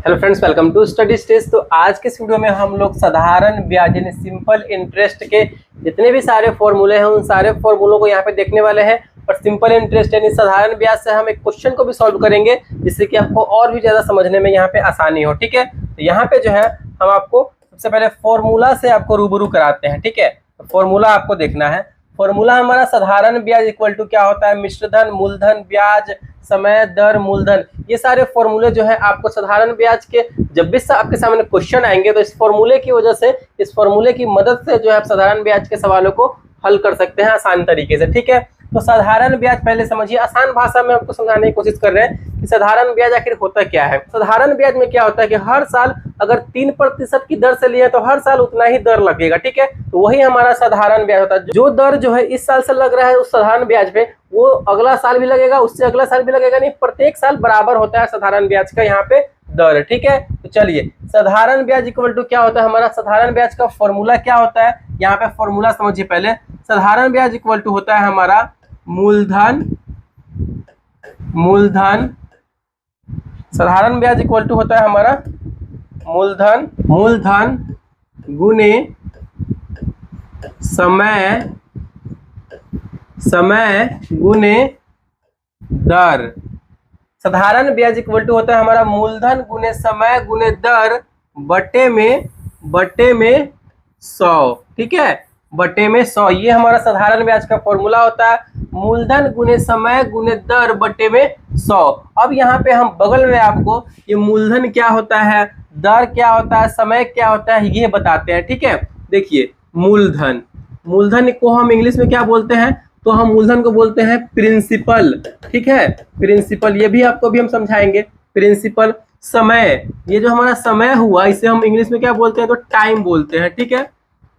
Hello friends, welcome to study stage. तो आज के इस वीडियो में हम लोग साधारण ब्याज यानी सिंपल इंटरेस्ट के जितने भी सारे फॉर्मूले हैं उन सारे फॉर्मूलों को यहाँ पे देखने वाले हैं। और सिंपल इंटरेस्ट यानी साधारण ब्याज से हम एक क्वेश्चन को भी सॉल्व करेंगे जिससे कि आपको और भी ज़्यादा समझने में यहाँ पे आसानी हो। ठीक है, तो यहाँ पे जो है हम आपको सबसे पहले फॉर्मूला से आपको रूबरू कराते हैं। ठीक है, तो फॉर्मूला आपको देखना है। फॉर्मूला हमारा साधारण ब्याज इक्वल टू क्या होता है, मिश्रधन, मूलधन, ब्याज, समय, दर, मूलधन। ये सारे फॉर्मूले जो है आपको साधारण ब्याज के जब भी आपके सामने क्वेश्चन आएंगे तो इस फॉर्मूले की वजह से, इस फॉर्मूले की मदद से जो है आप साधारण ब्याज के सवालों को हल कर सकते हैं आसान तरीके से। ठीक है, तो साधारण ब्याज पहले समझिए। आसान भाषा में आपको समझाने की कोशिश कर रहे हैं कि साधारण ब्याज आखिर होता क्या है। साधारण ब्याज में क्या होता है कि हर साल अगर 3% की दर से लिए तो हर साल उतना ही दर लगेगा। ठीक है, तो वही हमारा साधारण ब्याज होता है। जो दर जो है इस साल से लग रहा है उस साधारण ब्याज पे, वो अगला साल भी लगेगा, उससे अगला साल भी लगेगा, नहीं, प्रत्येक साल बराबर होता है साधारण ब्याज का यहाँ पे दर। ठीक है, तो चलिए साधारण ब्याज इक्वल टू क्या होता है, हमारा साधारण ब्याज का फॉर्मूला क्या होता है, यहाँ पे फॉर्मूला समझिए पहले। साधारण ब्याज इक्वल टू होता है हमारा मूलधन, साधारण ब्याज इक्वल टू होता है हमारा मूलधन गुने समय गुने दर। साधारण ब्याज इक्वल टू होता है हमारा मूलधन गुने समय गुने दर बटे में 100। ठीक है, बटे में 100, ये हमारा साधारण ब्याज का फॉर्मूला होता है। मूलधन गुने समय गुने दर बटे में 100। अब यहाँ पे हम बगल में आपको ये मूलधन क्या होता है, दर क्या होता है, समय क्या होता है, ये बताते हैं। ठीक है, देखिए मूलधन को हम इंग्लिश में क्या बोलते हैं, तो हम मूलधन को बोलते हैं प्रिंसिपल। ठीक है, प्रिंसिपल, ये भी आपको भी हम समझाएंगे। प्रिंसिपल, समय, ये जो हमारा समय हुआ इसे हम इंग्लिश में क्या बोलते हैं, तो टाइम बोलते हैं। ठीक है,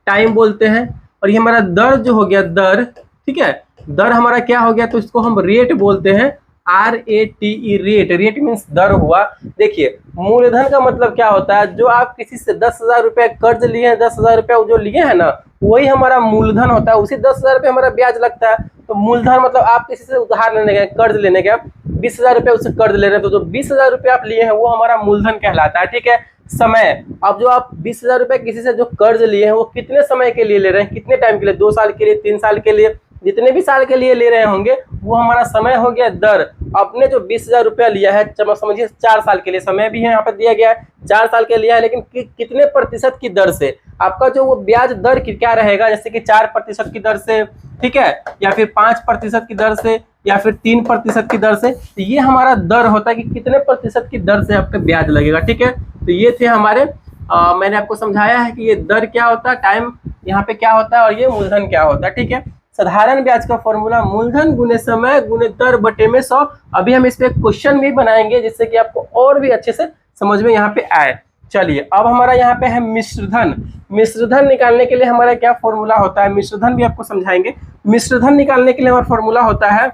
टाइम बोलते हैं। और ये हमारा दर जो हो गया, दर, ठीक है, दर हमारा क्या हो गया, तो इसको हम रेट बोलते हैं, RATE, रेट मीन्स दर हुआ। देखिए मूलधन का मतलब क्या होता है, जो आप किसी से 10,000 रुपये कर्ज लिए हैं, 10,000 रुपये जो लिए हैं ना, वही हमारा मूलधन होता है। उसी 10,000 रुपये हमारा ब्याज लगता है। तो मूलधन मतलब आप किसी से उधार लेने गए, कर्ज लेने गए, 20,000 रुपये उससे कर्ज ले रहे हैं, तो जो 20,000 रुपये आप लिए हैं वो हमारा मूलधन कहलाता है। ठीक है, समय, अब जो आप 20,000 रुपये किसी से जो कर्ज लिए हैं वो कितने समय के लिए ले रहे हैं, कितने टाइम के लिए, 2 साल के लिए, 3 साल के लिए, जितने भी साल के लिए ले रहे होंगे वो हमारा समय हो गया। दर, आपने जो 20,000 रुपया लिया है, समझिए 4 साल के लिए, समय भी है यहाँ पर दिया गया है, 4 साल के लिया है, लेकिन कितने प्रतिशत की दर से आपका जो वो ब्याज दर क्या रहेगा, जैसे कि 4% की दर से, ठीक है, या फिर 5% की दर से, या फिर 3% की दर से। तो ये हमारा दर होता है कि कितने प्रतिशत की दर से आपका ब्याज लगेगा। ठीक है, तो ये थे हमारे मैंने आपको समझाया है कि ये दर क्या होता है, टाइम यहाँ पे क्या होता है, और ये मूलधन क्या होता है। ठीक है, साधारण ब्याज का फॉर्मूला मूलधन गुने समय गुने दर बटे में 100। अभी हम इस पे क्वेश्चन भी बनाएंगे जिससे कि आपको और भी अच्छे से समझ में यहाँ पे आए। चलिए, अब हमारा यहाँ पे है मिश्रधन। मिश्रधन निकालने के लिए हमारा क्या फॉर्मूला होता है, मिश्रधन भी आपको समझाएंगे। मिश्रधन निकालने के लिए हमारा फॉर्मूला होता है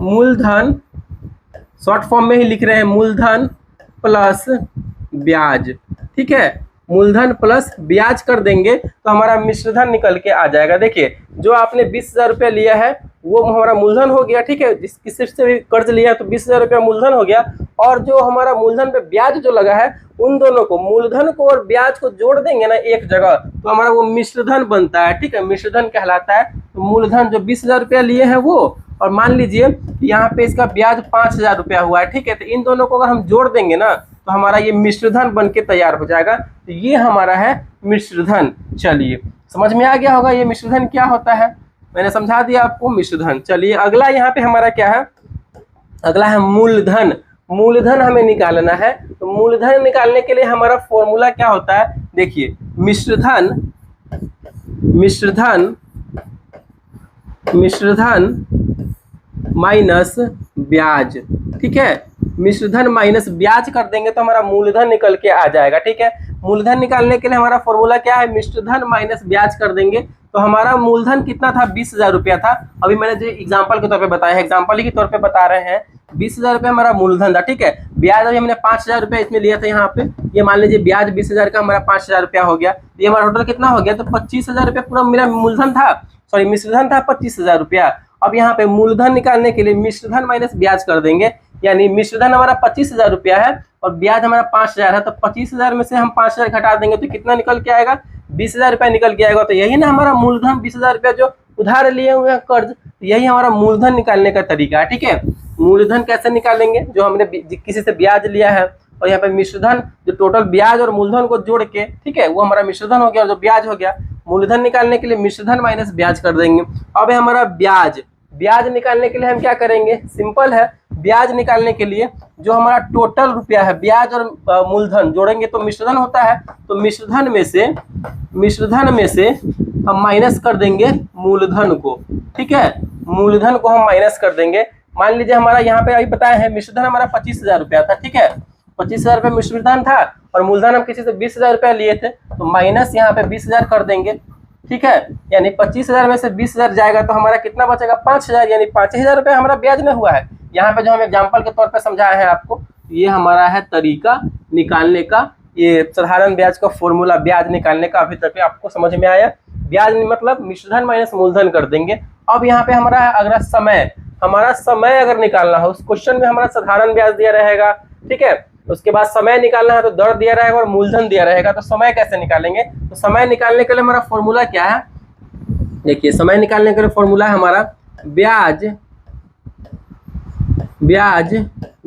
मूलधन, शॉर्ट फॉर्म में ही लिख रहे हैं, मूलधन प्लस ब्याज। ठीक है, मूलधन प्लस ब्याज कर देंगे तो हमारा मिश्रधन निकल के आ जाएगा। देखिए जो आपने 20,000 रुपया लिया है वो हमारा मूलधन हो गया। ठीक है, किसी से भी कर्ज लिया है तो 20,000 रुपया मूलधन हो गया, और जो हमारा मूलधन पे ब्याज जो लगा है उन दोनों को, मूलधन को और ब्याज को जोड़ देंगे ना एक जगह, तो हमारा वो मिश्रधन बनता है। ठीक है, मिश्रधन कहलाता है। तो मूलधन जो 20,000 रुपया लिए हैं वो, और मान लीजिए यहाँ पे इसका ब्याज 5,000 रुपया हुआ है। ठीक है, तो इन दोनों को अगर हम जोड़ देंगे ना तो हमारा ये मिश्रधन बन के तैयार हो जाएगा। तो ये हमारा है मिश्रधन। चलिए, समझ में आ गया होगा ये मिश्रधन क्या होता है, मैंने समझा दिया आपको मिश्रधन। चलिए अगला यहाँ पे हमारा क्या है, अगला है मूलधन। मूलधन हमें निकालना है। तो मूलधन निकालने के लिए हमारा फॉर्मूला क्या होता है, देखिए मिश्रधन माइनस ब्याज। ठीक है, मिश्रधन माइनस ब्याज कर देंगे तो हमारा मूलधन निकल के आ जाएगा। ठीक है, मूलधन निकालने के लिए हमारा फॉर्मूला क्या है, मिश्रधन माइनस ब्याज कर देंगे तो हमारा मूलधन कितना था, 20,000 रुपया था। अभी मैंने जो एग्जांपल के तौर पे बताया है, एग्जांपल ही के तौर पे बता रहे हैं, 20,000 रुपया हमारा मूलधन था। ठीक है, ब्याज अभी हमने 5,000 रुपया इसमें लिया था यहाँ पे, ये मान लीजिए ब्याज 20,000 का हमारा 5,000 रुपया हो गया, ये हमारा टोटल कितना हो गया, तो 25,000 रुपया पूरा मेरा मूलधन था, सॉरी मिश्रधन था 25,000 रुपया। अब यहाँ पे मूलधन निकालने के लिए मिश्रधन माइनस ब्याज कर देंगे यानी मिश्रधन हमारा 25,000 रुपया है और ब्याज हमारा 5,000 है, तो 25,000 में से हम 5,000 घटा देंगे तो कितना निकल के आएगा, 20,000 रुपया निकल के आएगा। तो यही ना हमारा मूलधन 20,000 रुपया जो उधार लिए हुए हैं कर्ज, यही हमारा मूलधन निकालने का तरीका है। ठीक है, मूलधन कैसे निकालेंगे, जो हमने किसी से ब्याज लिया है और यहाँ पे मिश्रधन जो टोटल ब्याज और मूलधन को जोड़ के, ठीक है, वो हमारा मिश्रधन हो गया और जो ब्याज हो गया। मूलधन निकालने के लिए मिश्रधन माइनस ब्याज कर देंगे। अब है हमारा ब्याज निकालने के लिए हम क्या करेंगे, सिंपल है, ब्याज निकालने के लिए जो हमारा टोटल रुपया है ब्याज और मूलधन जोड़ेंगे तो मिश्रधन होता है, तो मिश्रधन में से हम माइनस कर देंगे मूलधन को। ठीक है, मूलधन को हम माइनस कर देंगे। मान लीजिए हमारा यहाँ पे अभी बताया है मिश्रधन हमारा 25,000 रुपया था। ठीक है, 25,000 रुपया मिश्रधन था और मूलधन हम किसी से 20,000 रुपया लिए थे, तो माइनस यहाँ पे 20,000 कर देंगे। ठीक है, यानी 25,000 में से 20,000 जाएगा तो हमारा कितना बचेगा, 5,000, यानी 5,000 रुपया हमारा ब्याज में हुआ है। यहाँ पे जो हम एग्जाम्पल के तौर पे समझाए हैं आपको, ये हमारा है तरीका निकालने का, ये साधारण ब्याज का फॉर्मूला ब्याज निकालने का अभी तक आपको समझ में आया। ब्याज मतलब मिश्रधन माइनस मूलधन कर देंगे। अब यहाँ पे हमारा अगला हमारा समय अगर निकालना हो, उस क्वेश्चन में हमारा साधारण ब्याज दिया रहेगा। ठीक है, उसके बाद समय निकालना है तो दर दिया रहेगा और मूलधन दिया रहेगा, तो समय कैसे निकालेंगे, तो समय निकालने के लिए हमारा फॉर्मूला क्या है, देखिए समय निकालने के लिए फॉर्मूला है हमारा ब्याज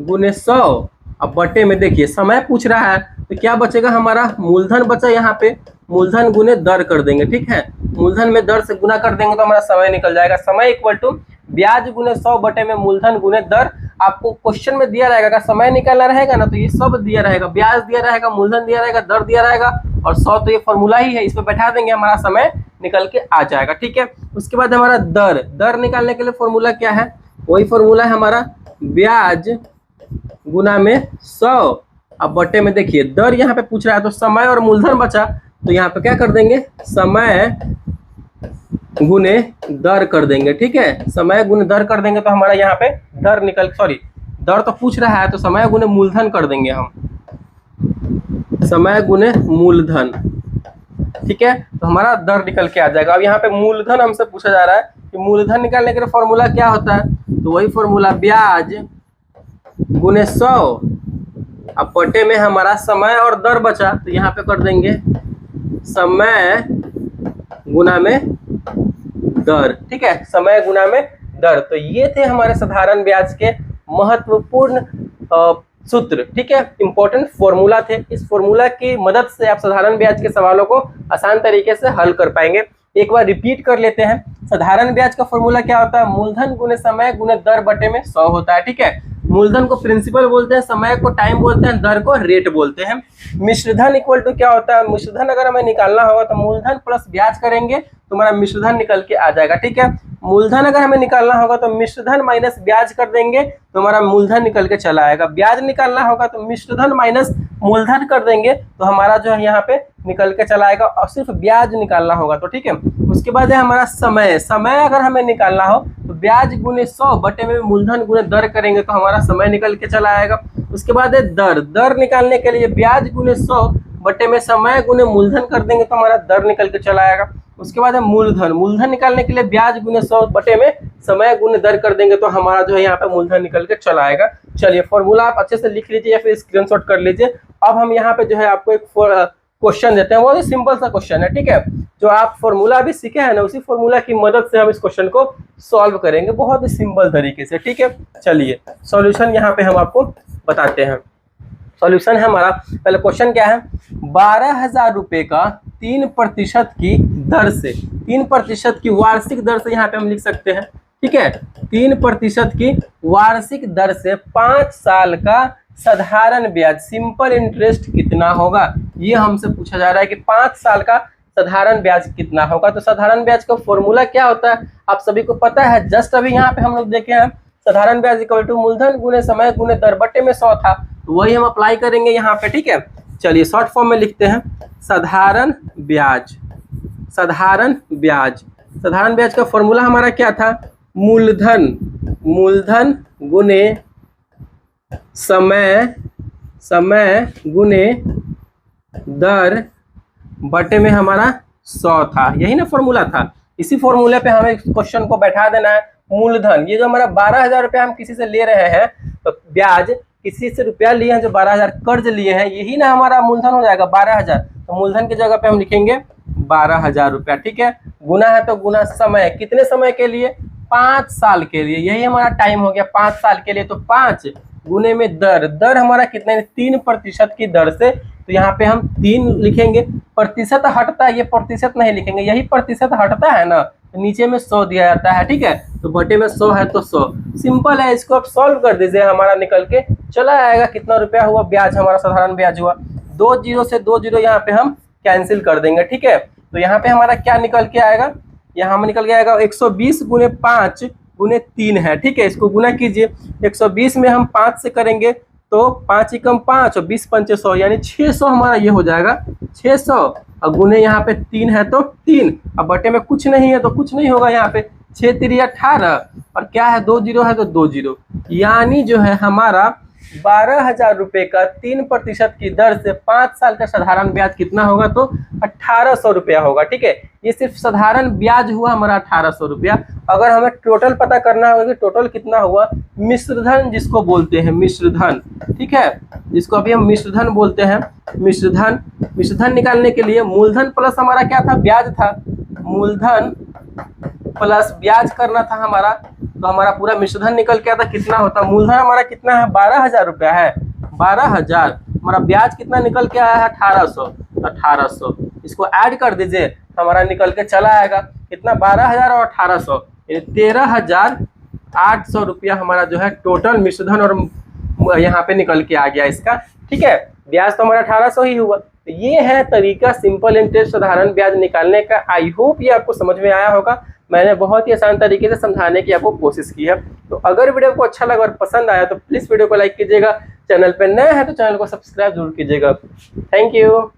गुने 100 अब बटे में, देखिए समय पूछ रहा है तो क्या बचेगा, हमारा मूलधन बचा, यहाँ पे मूलधन गुने दर कर देंगे। ठीक है, मूलधन में दर से गुना कर देंगे तो हमारा समय निकल जाएगा। समय इक्वल टू ब्याज गुने 100 बटे में मूलधन गुने दर। आपको क्वेश्चन में दिया रहेगा, अगर समय निकालना रहेगा ना तो ये सब दिया रहेगा, ब्याज दिया रहेगा, मूलधन दिया रहेगा, दर दिया रहेगा और 100 तो ये फॉर्मूला ही है, इस पे बैठा देंगे, हमारा समय निकल के आ जाएगा। ठीक है, उसके बाद हमारा दर निकालने के लिए फॉर्मूला क्या है, वही फॉर्मूला है हमारा ब्याज गुना में 100 अब बटे में, देखिए दर यहाँ पे पूछ रहा है तो समय और मूलधन बचा, तो यहाँ पे क्या कर देंगे, समय गुने दर कर देंगे। ठीक है, समय गुने दर कर देंगे तो हमारा यहाँ पे दर तो पूछ रहा है तो समय गुने मूलधन कर देंगे हम, समय गुने मूलधन। ठीक है, तो हमारा दर निकल के आ जाएगा। अब यहाँ पे मूलधन हमसे पूछा जा रहा है कि मूलधन निकालने के लिए फॉर्मूला क्या होता है, तो वही फॉर्मूला ब्याज गुने 100 अब बटे में हमारा समय और दर बचा, तो यहाँ पे कर देंगे समय गुना में दर। ठीक है, समय गुना में दर। तो ये थे हमारे साधारण ब्याज के महत्वपूर्ण सूत्र। ठीक है, इंपॉर्टेंट फॉर्मूला थे। इस फॉर्मूला की मदद से आप साधारण ब्याज के सवालों को आसान तरीके से हल कर पाएंगे। एक बार रिपीट कर लेते हैं। साधारण ब्याज का फॉर्मूला क्या होता है, मूलधन गुने समय गुने दर बटे में 100 होता है। ठीक है, मूलधन को प्रिंसिपल बोलते हैं, समय को टाइम बोलते हैं, दर को रेट बोलते हैं। मिश्रधन इक्वल टू क्या होता है, मिश्रधन अगर हमें निकालना होगा तो मूलधन प्लस ब्याज करेंगे तो हमारा मिश्रधन निकल के आ जाएगा। ठीक है, मूलधन अगर हमें निकालना होगा तो मिश्रधन माइनस ब्याज कर देंगे तो हमारा मूलधन निकल के चला आएगा। ब्याज निकालना होगा तो मिश्रधन माइनस मूलधन कर देंगे तो हमारा जो है यहाँ पे निकल के चला आएगा, और सिर्फ ब्याज निकालना होगा तो। ठीक है, उसके बाद है हमारा समय अगर हमें निकालना हो तो ब्याज गुने 100 बटे में मूलधन गुने दर करेंगे तो हमारा समय निकल के चला आएगा। उसके बाद है दर निकालने के लिए ब्याज गुने 100 बटे में समय गुने मूलधन कर देंगे तो हमारा दर निकल के चला आएगा। उसके बाद है मूलधन निकालने के लिए ब्याज गुने 100 बटे में समय गुने दर कर देंगे तो हमारा जो है यहाँ पे मूलधन निकल के चला आएगा। चलिए फॉर्मूला आप अच्छे से लिख लीजिए या फिर स्क्रीनशॉट कर लीजिए। अब हम यहाँ पे जो है आपको एक क्वेश्चन देते हैं, बहुत ही सिंपल सा क्वेश्चन है। ठीक है, जो आप फॉर्मूला अभी सीखे हैं ना, उसी फॉर्मूला की मदद से हम इस क्वेश्चन को सॉल्व करेंगे बहुत ही सिंपल तरीके से। ठीक है, चलिए सॉल्यूशन यहाँ पे हम आपको बताते हैं। सॉल्यूशन है हमारा, पहले क्वेश्चन क्या है, 12,000 रुपए का 3% की दर से, 3% की वार्षिक दर से यहाँ पे हम लिख सकते हैं। ठीक है, 3% की वार्षिक दर से 5 साल का साधारण ब्याज सिंपल इंटरेस्ट कितना होगा, ये हमसे पूछा जा रहा है कि 5 साल का साधारण ब्याज कितना होगा। तो साधारण ब्याज का फॉर्मूला क्या होता है आप सभी को पता है, जस्ट अभी यहाँ पे हम लोग देखे हैं, साधारण ब्याज इक्वल टू मूलधन गुने समय गुने दर बटे में 100 था, तो वही हम अप्लाई करेंगे यहाँ पे। ठीक है, चलिए शॉर्ट फॉर्म में लिखते हैं, साधारण ब्याज का फॉर्मूला हमारा क्या था, मूलधन गुने समय गुने दर बटे में हमारा 100 था, यही ना फॉर्मूला था। इसी फॉर्मूले पे हमें क्वेश्चन को बैठा देना है। मूलधन, ये जो हमारा 12,000 रुपया हम किसी से ले रहे हैं तो ब्याज किसी से रुपया लिए हैं जो 12,000 कर्ज लिए हैं, यही ना हमारा मूलधन हो जाएगा 12,000। तो मूलधन की जगह पे हम लिखेंगे 12,000 रुपया, ठीक है। गुना है तो गुना समय, कितने समय के लिए? 5 साल के लिए, यही हमारा टाइम हो गया 5 साल के लिए। तो 5 गुने में दर, दर हमारा कितना है? 3% की दर से, तो यहाँ पे हम 3 लिखेंगे। प्रतिशत हटता है, ये प्रतिशत नहीं लिखेंगे, यही प्रतिशत हटता है ना, तो नीचे में 100 दिया जाता है, ठीक है। तो बटे में 100 है तो 100, सिंपल है। इसको आप सॉल्व कर दीजिए, हमारा निकल के चला आएगा कितना रुपया हुआ ब्याज, हमारा साधारण ब्याज हुआ। 2 जीरो से 2 जीरो यहाँ पे हम कैंसिल कर देंगे, ठीक है। तो यहाँ पे हमारा क्या निकल के आएगा? यहाँ में निकल के आएगा 120 गुने 5 गुने 3 है, ठीक है। इसको गुना कीजिए, 120 में हम 5 से करेंगे तो 5 एकम 5 और 20 पंचे 100, यानी 600 हमारा ये हो जाएगा 600। और गुने यहाँ पे 3 है तो 3, अब बटे में कुछ नहीं है तो कुछ नहीं होगा, यहाँ पे 6 3 18 और क्या है 2 जीरो है तो 2 जीरो, यानी जो है हमारा 12,000 रुपये का 3% की दर से 5 साल का साधारण ब्याज कितना होगा? तो 1,800 रुपया होगा, ठीक है। ये सिर्फ साधारण ब्याज हुआ हमारा 1,800 रुपया। अगर हमें टोटल पता करना होगा कि टोटल कितना हुआ, मिश्रधन जिसको बोलते हैं, मिश्रधन, ठीक है, जिसको अभी हम मिश्रधन बोलते हैं, मिश्रधन। मिश्रधन निकालने के लिए मूलधन प्लस हमारा क्या था? ब्याज था। मूलधन प्लस ब्याज करना था हमारा, तो हमारा पूरा मिश्रधन निकल के आता कितना होता? मूलधन हमारा कितना है? 12,000 रुपया है, 12,000। हमारा ब्याज कितना निकल के आया है? 1,800, 1,800। इसको ऐड कर दीजिए, हमारा निकल के चला आएगा कितना? 12,000 और 1,800, 13,800 रुपया हमारा जो है टोटल मिश्रधन और यहाँ पे निकल के आ गया इसका, ठीक है। ब्याज तो हमारा 1,800 ही हुआ। तो ये है तरीका सिंपल इंटरेस्ट साधारण ब्याज निकालने का। आई होप ये आपको समझ में आया होगा। मैंने बहुत ही आसान तरीके से समझाने की आपको कोशिश की है। तो अगर वीडियो को अच्छा लगा और पसंद आया तो प्लीज़ वीडियो को लाइक कीजिएगा, चैनल पर नए हैं तो चैनल को सब्सक्राइब जरूर कीजिएगा। Thank you.